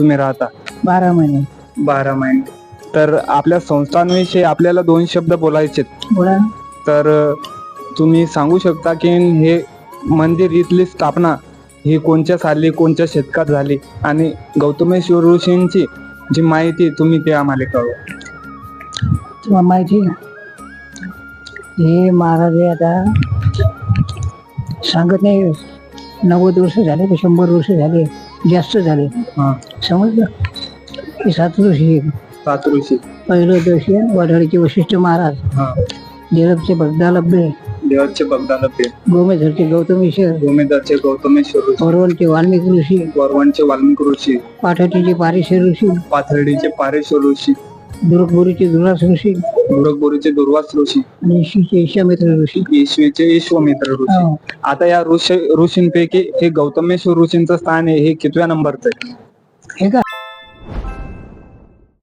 तुम्ही राहता? 12 महिने. 12 महिने. तर आपल्या संस्थांविषयी आपल्याला 2 शब्द बोलायचे. बोला. तर तुम्ही सांगू शकता की हे मंदिर इथली स्थापना ही कोणत्या साली कोणत्या शतकात झाली आणि गौतमेश्वर ऋषींची जी माहिती तुम्ही ते आम्हाला कळवा. तुम्हाला माहिती आहे हे महाराज हे आता सांगत नाही 90 वर्ष झाले का 100 वर्ष झाले जास्त झाले. हा. समजलं. हे 7 ऋषी आहे. 7 ऋषी. पहिलं ऋषी आहे वडाळीचे वशिष्ठ महाराज. हा. देवचे भगदालभ्य. देवाचे बगदालभ्य. गोमेधरचे गौतमेश्वर. गोमेदाचे गौतमेश्वर ऋषी. वरवणचे वाल्मिकी ऋषी. वरवणचे वाल्मिकी ऋषी. पाठटीचे पारेश्वर ऋषी. पाथर्डीचे पारेश्वर ऋषी. दुर्गपुरीचे दुर्वास ऋषी. गोरखपुरीचे दुर्वास ऋषी. आणि ईशीचे ईशामित्र ऋषी. ईश्वीचे ईश्वमित्र ऋषी. हो. आता या ऋषींपैकी हे गौतमेश्वर ऋषींचं स्थान आहे हे कितव्या नंबरचं आहे? हे का